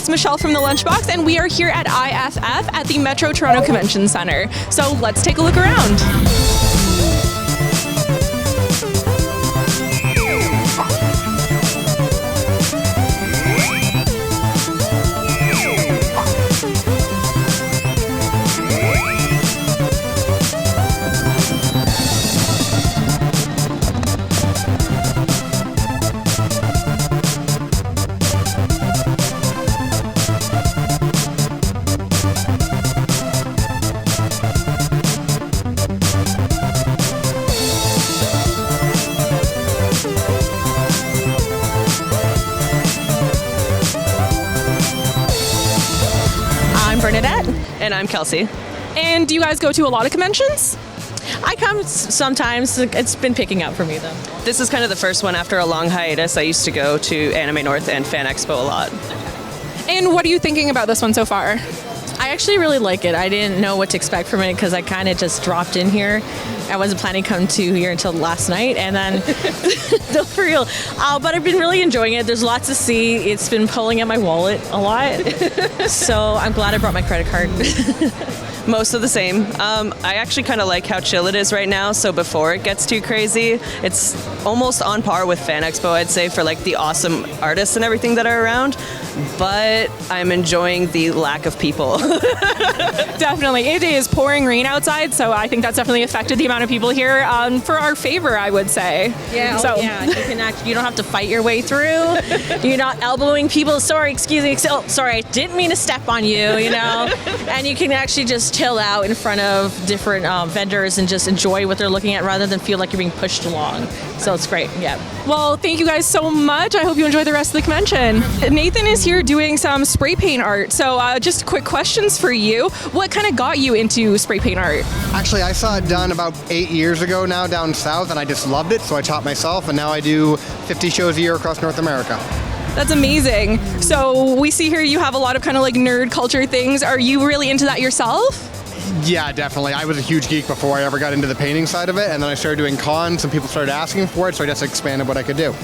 it's Michelle from the Lunchbox, and we are here at IFF at the Metro Toronto Convention Centre. So let's take a look around. Bernadette. And I'm Kelsey. And do you guys go to a lot of conventions? I come sometimes. It's been picking up for me, though. This is kind of the first one after a long hiatus. I used to go to Anime North and Fan Expo a lot. And what are you thinking about this one so far? I actually really like it. I didn't know what to expect from it because I kind of just dropped in here. I wasn't planning to come to here until last night, and then no, for real. But I've been really enjoying it. There's lots to see. It's been pulling at my wallet a lot, so I'm glad I brought my credit card. Most of the same. I actually kind of like how chill it is right now, so before it gets too crazy, it's almost on par with Fan Expo, I'd say, for like the awesome artists and everything that are around, but I'm enjoying the lack of people. Definitely. It is pouring rain outside, so I think that's definitely affected the amount of people here for our favor, I would say. Yeah, so. Yeah. You don't have to fight your way through. You're not elbowing people. Sorry, excuse me. Oh, sorry, I didn't mean to step on you, you know? And you can actually just chill out in front of different vendors and just enjoy what they're looking at rather than feel like you're being pushed along. So it's great, yeah. Well, thank you guys so much. I hope you enjoy the rest of the convention. Nathan is here doing some spray paint art. So just quick questions for you. What kind of got you into spray paint art? Actually, I saw it done about 8 years ago now down south, and I just loved it, so I taught myself, and now I do 50 shows a year across North America. That's amazing. So we see here you have a lot of kind of like nerd culture things. Are you really into that yourself? Yeah, definitely. I was a huge geek before I ever got into the painting side of it, and then I started doing cons, and people started asking for it, so I just expanded what I could do.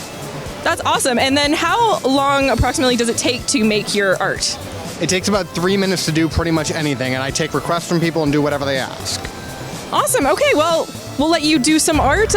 That's awesome. And then how long approximately does it take to make your art? It takes about 3 minutes to do pretty much anything, and I take requests from people and do whatever they ask. Awesome. Okay, well, we'll let you do some art.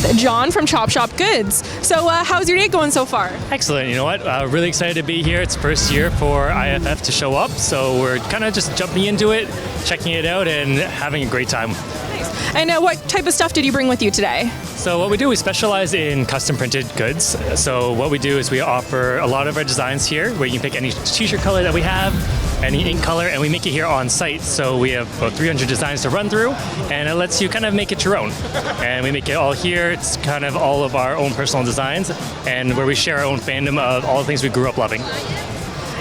with John from Chop Shop Goods. So how's your day going so far? Excellent. You know what? Really excited to be here. It's first year for IFF to show up, so we're kind of just jumping into it, checking it out, and having a great time. Nice. And what type of stuff did you bring with you today? So what we do, we specialize in custom printed goods. So what we do is we offer a lot of our designs here, where you can pick any t-shirt color that we have, any ink color, and we make it here on site. So we have about 300 designs to run through, and it lets you kind of make it your own. And we make it all here. It's kind of all of our own personal designs, and where we share our own fandom of all the things we grew up loving.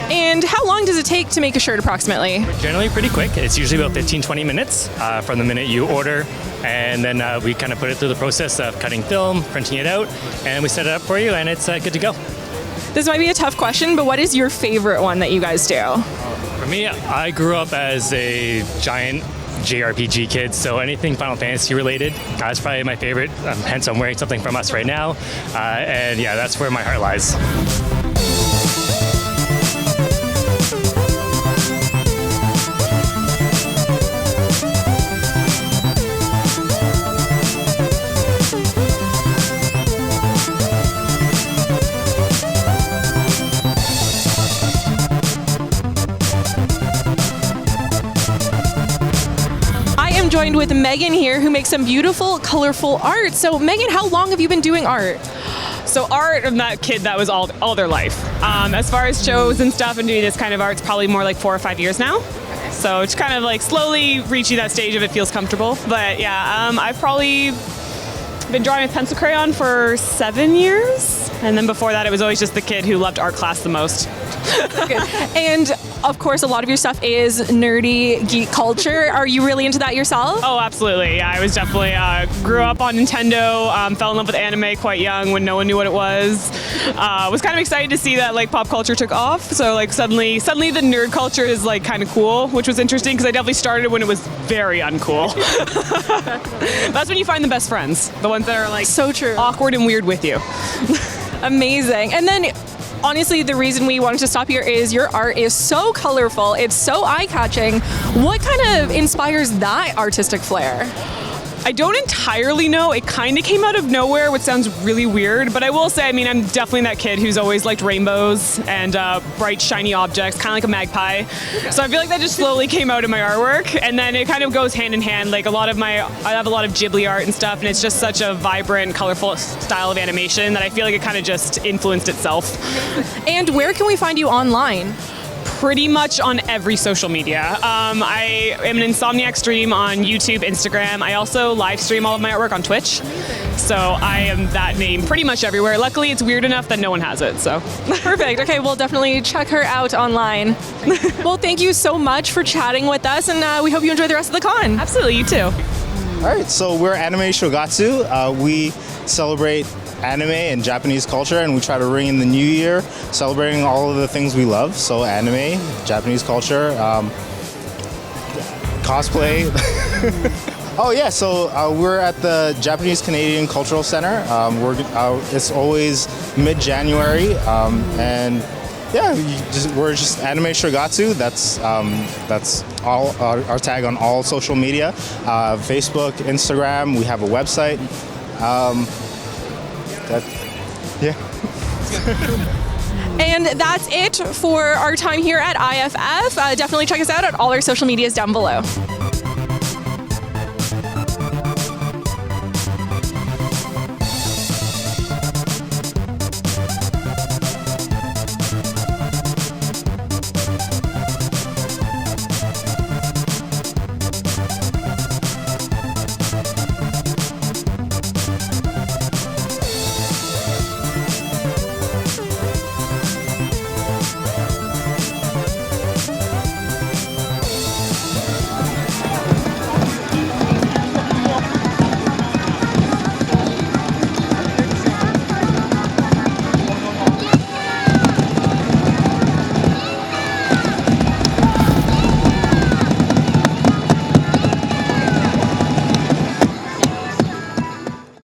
And how long does it take to make a shirt approximately? Generally pretty quick. It's usually about 15-20 minutes from the minute you order, and then we kind of put it through the process of cutting film, printing it out, and we set it up for you, and it's good to go. This might be a tough question, but what is your favorite one that you guys do? For me, I grew up as a giant JRPG kid, so anything Final Fantasy related, that's probably my favorite. Hence, I'm wearing something from us right now, and yeah, that's where my heart lies. Joined with Megan here, who makes some beautiful, colorful art. So, Megan, how long have you been doing art? So art, I'm that kid that was all their life. As far as shows and stuff and doing this kind of art, it's probably more like 4 or 5 years now. So it's kind of like slowly reaching that stage of it feels comfortable. But yeah, I've probably been drawing with pencil crayon for 7 years. And then before that, it was always just the kid who loved art class the most. And of course, a lot of your stuff is nerdy geek culture. Are you really into that yourself? Oh, absolutely. Yeah, I was definitely grew up on Nintendo. Fell in love with anime quite young when no one knew what it was. Was kind of excited to see that like pop culture took off. So like suddenly the nerd culture is like kind of cool, which was interesting because I definitely started when it was very uncool. That's when you find the best friends, the ones that are like so true, awkward and weird with you. Amazing. And then honestly, the reason we wanted to stop here is your art is so colorful. It's so eye-catching. What kind of inspires that artistic flair? I don't entirely know. It kind of came out of nowhere, which sounds really weird, but I will say, I mean, I'm definitely that kid who's always liked rainbows and bright, shiny objects, kind of like a magpie. So I feel like that just slowly came out in my artwork, and then it kind of goes hand in hand. Like I have a lot of Ghibli art and stuff, and it's just such a vibrant, colorful style of animation that I feel like it kind of just influenced itself. And where can we find you online? Pretty much on every social media. I am an Insomniac stream on YouTube, Instagram. I also live stream all of my artwork on Twitch. So I am that name pretty much everywhere. Luckily, it's weird enough that no one has it, so. Perfect. Okay, we'll definitely check her out online. Well, thank you so much for chatting with us, and we hope you enjoy the rest of the con. Absolutely, you too. All right, so we're Anime Shogatsu. We celebrate anime and Japanese culture, and we try to ring in the new year celebrating all of the things we love. So anime, Japanese culture, cosplay. Oh yeah, so we're at the Japanese Canadian Cultural Center. It's always mid-January, and yeah, we're just Anime Shogatsu. That's all our tag on all social media, Facebook, Instagram. We have a website. And that's it for our time here at IFF. Definitely check us out at all our social medias down below.